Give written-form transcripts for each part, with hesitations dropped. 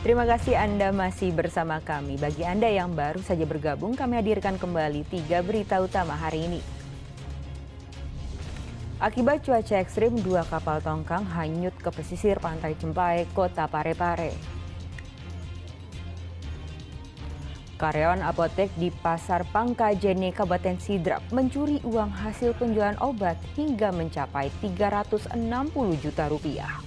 Terima kasih Anda masih bersama kami. Bagi Anda yang baru saja bergabung, kami hadirkan kembali 3 berita utama hari ini. Akibat cuaca ekstrim, 2 kapal tongkang hanyut ke pesisir pantai Cempai, Kota Parepare. Karyawan apotek di Pasar Pangkajene, Kabupaten Sidrap mencuri uang hasil penjualan obat hingga mencapai 360 juta rupiah.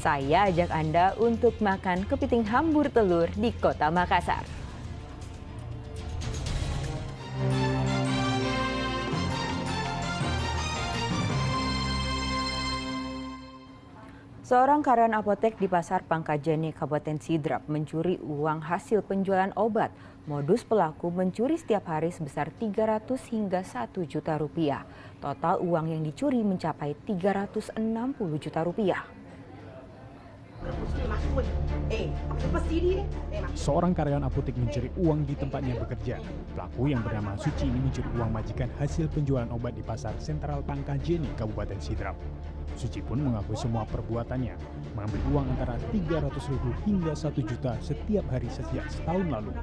Saya ajak Anda untuk makan kepiting hambur telur di Kota Makassar. Seorang karyawan apotek di Pasar Pangkajene, Kabupaten Sidrap mencuri uang hasil penjualan obat. Modus pelaku mencuri setiap hari sebesar 300 hingga 1 juta rupiah. Total uang yang dicuri mencapai 360 juta rupiah. Seorang karyawan apotek mencuri uang di tempatnya bekerja. Pelaku yang bernama Suci ini mencuri uang majikan hasil penjualan obat di Pasar Sentral Pangkajene, Kabupaten Sidrap. Suci pun mengaku semua perbuatannya, mengambil uang antara 300.000 hingga 1 juta setiap hari sejak setahun lalu,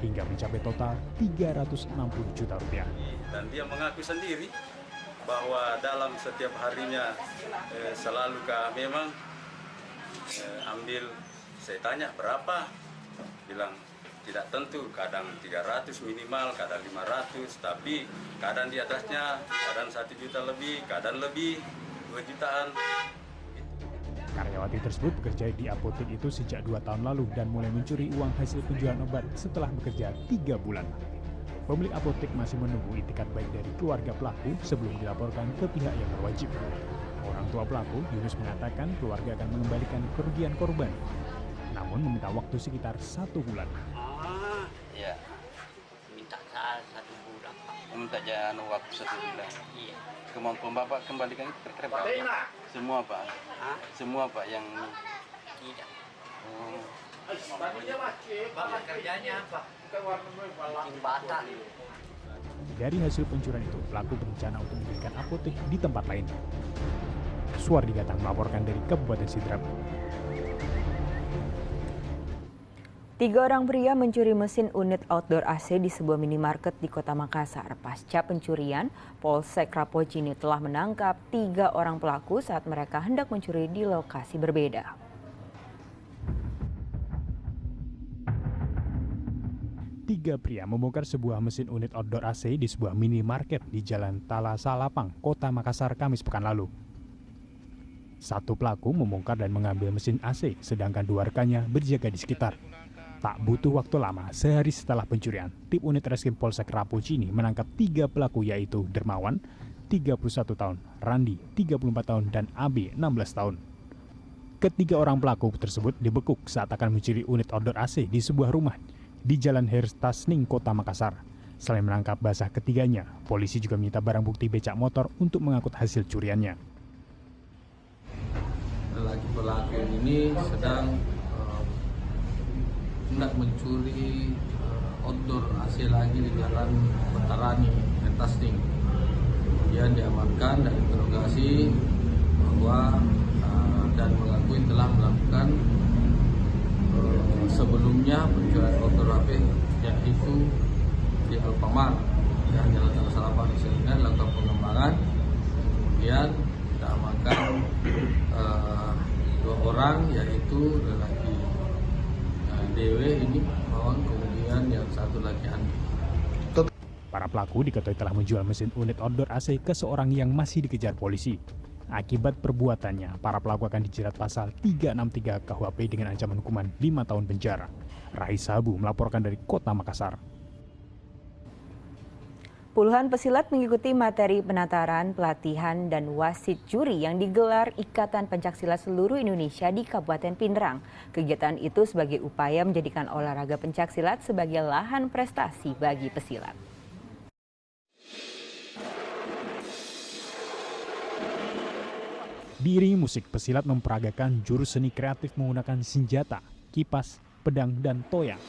hingga mencapai total 360 juta rupiah. Dan dia mengaku sendiri bahwa dalam setiap harinya selalu memang ambil, saya tanya berapa, bilang tidak tentu, kadang 300 minimal, kadang 500, tapi kadang di atasnya, kadang 1 juta lebih, kadang lebih 2 jutaan. Karyawati tersebut bekerja di apotek itu sejak 2 tahun lalu dan mulai mencuri uang hasil penjualan obat setelah bekerja 3 bulan. Pemilik apotek masih menunggu itikat baik dari keluarga pelaku sebelum dilaporkan ke pihak yang berwajib. Orang tua pelaku, Yunus, mengatakan keluarga akan mengembalikan kerugian korban, namun meminta waktu sekitar 1 bulan. Ya, minta 1 bulan. Minta jangan waktu 1 bulan. Iya. Kemampuan Bapak kembalikan itu kira-kira berapa? Semua Pak? Hah? Semua Pak yang... Tidak. Oh. Bapak kerjanya apa? Bikin bata. Dari hasil pencurian itu, pelaku berencana untuk mendirikan apotek di tempat lain. Suwardi Gatang melaporkan dari Kabupaten Sidrap. 3 orang pria mencuri mesin unit outdoor AC di sebuah minimarket di Kota Makassar. Pasca pencurian, Polsek Rapocini telah menangkap 3 orang pelaku saat mereka hendak mencuri di lokasi berbeda. Tiga pria membongkar sebuah mesin unit outdoor AC di sebuah minimarket di Jalan Talasalapang, Kota Makassar, Kamis pekan lalu. 1 pelaku membongkar dan mengambil mesin AC, sedangkan 2 rekannya berjaga di sekitar. Tak butuh waktu lama, sehari setelah pencurian, tim unit Reskrim Polsek Rapocini menangkap 3 pelaku, yaitu Dermawan, 31 tahun, Randi, 34 tahun, dan AB, 16 tahun. Ketiga orang pelaku tersebut dibekuk saat akan mencuri unit outdoor AC di sebuah rumah di Jalan Herstasning, Kota Makassar. Selain menangkap basah ketiganya, polisi juga menyita barang bukti becak motor untuk mengangkut hasil curiannya. Lelaki pelaku ini sedang hendak mencuri outdoor AC lagi di Jalan Petarani, Herstasning. Kemudian diamankan dan interogasi bahwa dan mengakui telah melakukan sebelumnya pencurian outdoor HP, yaitu di Alfamart yang Jalan Talasalapang, sehingga dilakukan pengembangan. Kemudian kita amankan 2 orang, yaitu lelaki DW ini, kemudian yang 1 lagi Andi. Para pelaku diketahui telah menjual mesin unit outdoor AC ke seorang yang masih dikejar polisi. Akibat perbuatannya, para pelaku akan dijerat pasal 363 KUHP dengan ancaman hukuman 5 tahun penjara. Raisa Abu melaporkan dari Kota Makassar. Puluhan pesilat mengikuti materi penataran, pelatihan, dan wasit juri yang digelar Ikatan Pencaksilat Seluruh Indonesia di Kabupaten Pindrang. Kegiatan itu sebagai upaya menjadikan olahraga pencaksilat sebagai lahan prestasi bagi pesilat. Diiringi musik, pesilat memperagakan jurus seni kreatif menggunakan senjata, kipas, pedang, dan toyang.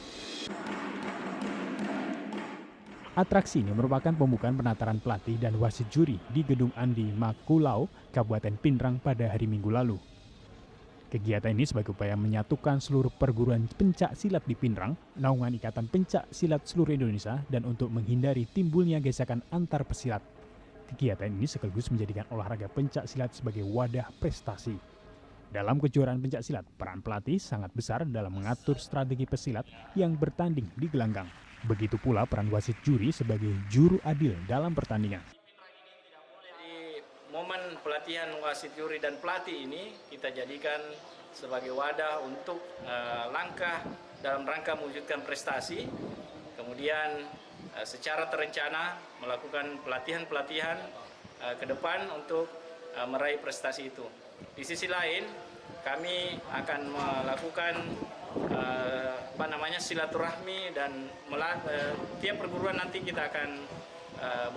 Atraksi ini merupakan pembukaan penataran pelatih dan wasit juri di Gedung Andi Makulau, Kabupaten Pindrang pada hari Minggu lalu. Kegiatan ini sebagai upaya menyatukan seluruh perguruan pencak silat di Pinrang, naungan Ikatan Pencak Silat seluruh Indonesia, dan untuk menghindari timbulnya gesekan antar pesilat. Kegiatan ini sekaligus menjadikan olahraga pencak silat sebagai wadah prestasi. Dalam kejuaraan pencak silat, peran pelatih sangat besar dalam mengatur strategi pesilat yang bertanding di gelanggang. Begitu pula peran wasit juri sebagai juru adil dalam pertandingan. Momen pelatihan wasit juri dan pelatih ini kita jadikan sebagai wadah untuk dalam rangka mewujudkan prestasi, kemudian secara terencana melakukan pelatihan-pelatihan ke depan untuk meraih prestasi itu. Di sisi lain, kami akan melakukan silaturahmi dan tiap perguruan nanti kita akan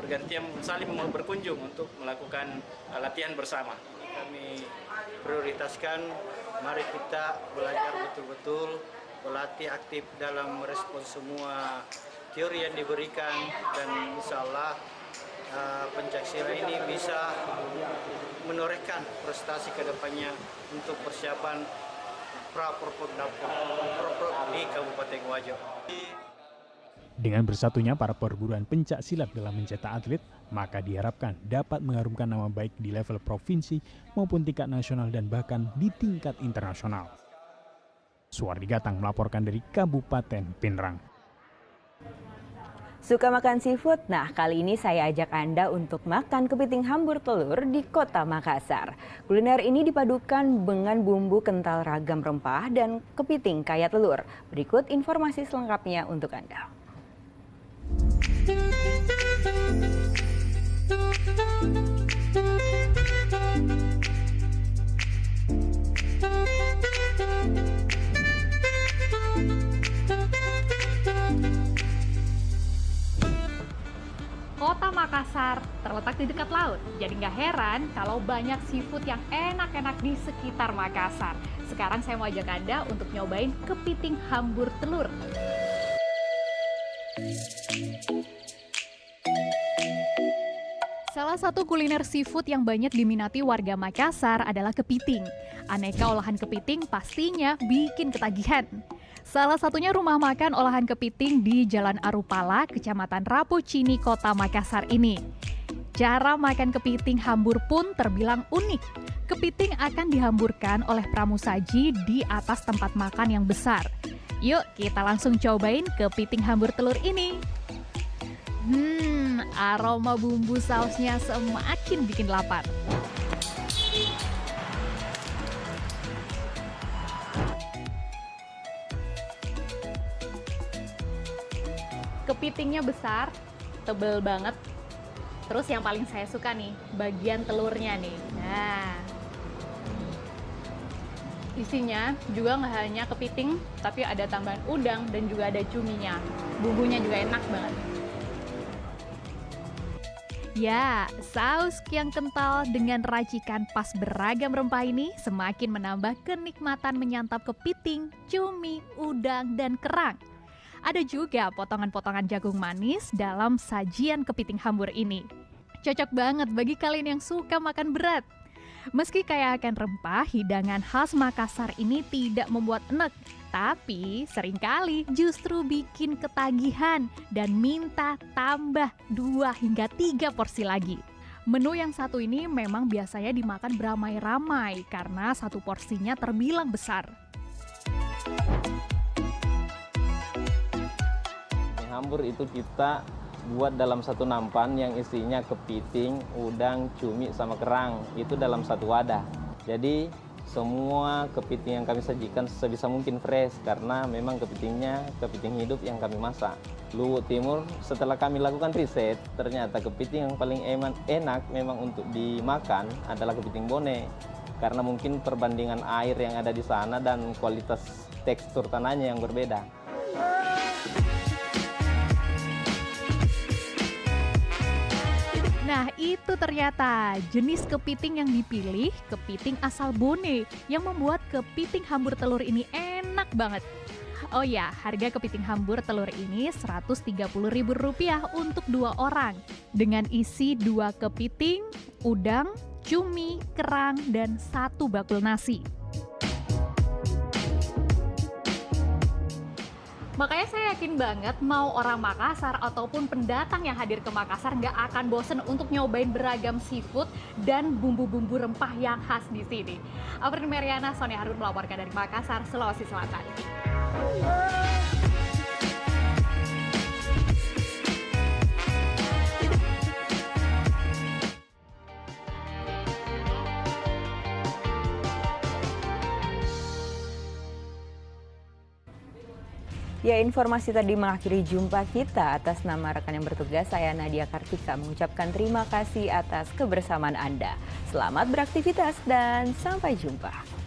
bergantian saling berkunjung untuk melakukan latihan bersama. Kami prioritaskan, mari kita belajar betul-betul, berlatih aktif dalam merespons semua teori yang diberikan, dan insya Allah pencaksilat ini bisa menorehkan prestasi kedepannya untuk persiapan Pra-Porprov di Kabupaten Wajo. Dengan bersatunya para perguruan pencak silat dalam mencetak atlet, maka diharapkan dapat mengharumkan nama baik di level provinsi maupun tingkat nasional dan bahkan di tingkat internasional. Suwardi Gatang melaporkan dari Kabupaten Pinrang. Suka makan seafood? Nah, kali ini saya ajak Anda untuk makan kepiting hambur telur di Kota Makassar. Kuliner ini dipadukan dengan bumbu kental ragam rempah dan kepiting kaya telur. Berikut informasi selengkapnya untuk Anda. Kota Makassar terletak di dekat laut, jadi nggak heran kalau banyak seafood yang enak-enak di sekitar Makassar. Sekarang saya mau ajak Anda untuk nyobain kepiting hambur telur. Salah satu kuliner seafood yang banyak diminati warga Makassar adalah kepiting. Aneka olahan kepiting pastinya bikin ketagihan. Salah satunya rumah makan olahan kepiting di Jalan Arupala, Kecamatan Rapocini, Kota Makassar ini. Cara makan kepiting hambur pun terbilang unik. Kepiting akan dihamburkan oleh pramusaji di atas tempat makan yang besar. Yuk, kita langsung cobain kepiting hambur telur ini. Aroma bumbu sausnya semakin bikin lapar. Kepitingnya besar, tebel banget. Terus yang paling saya suka nih, bagian telurnya nih. Nah, isinya juga nggak hanya kepiting, tapi ada tambahan udang dan juga ada cuminya. Bumbunya juga enak banget. Ya, saus yang kental dengan racikan pas beragam rempah ini semakin menambah kenikmatan menyantap kepiting, cumi, udang, dan kerang. Ada juga potongan-potongan jagung manis dalam sajian kepiting hambur ini. Cocok banget bagi kalian yang suka makan berat. Meski kaya akan rempah, hidangan khas Makassar ini tidak membuat enek, tapi seringkali justru bikin ketagihan dan minta tambah 2 hingga 3 porsi lagi. Menu yang satu ini memang biasanya dimakan beramai-ramai karena satu porsinya terbilang besar. Hambur itu kita buat dalam satu nampan yang isinya kepiting, udang, cumi, sama kerang. Itu dalam satu wadah. Jadi semua kepiting yang kami sajikan sebisa mungkin fresh karena memang kepitingnya kepiting hidup yang kami masak. Luwu Timur, setelah kami lakukan riset, ternyata kepiting yang paling enak memang untuk dimakan adalah kepiting bone. Karena mungkin perbandingan air yang ada di sana dan kualitas tekstur tanahnya yang berbeda. Nah, itu ternyata jenis kepiting yang dipilih, kepiting asal Bone, yang membuat kepiting hambur telur ini enak banget. Oh ya, harga kepiting hambur telur ini Rp130.000 untuk 2 orang. Dengan isi 2 kepiting, udang, cumi, kerang, dan 1 bakul nasi. Makanya saya yakin banget mau orang Makassar ataupun pendatang yang hadir ke Makassar nggak akan bosen untuk nyobain beragam seafood dan bumbu-bumbu rempah yang khas di sini. Afrin Meriana, Sony Harun melaporkan dari Makassar, Sulawesi Selatan. Ya, informasi tadi mengakhiri jumpa kita. Atas nama rekan yang bertugas, saya Nadia Kartika mengucapkan terima kasih atas kebersamaan Anda. Selamat beraktivitas dan sampai jumpa.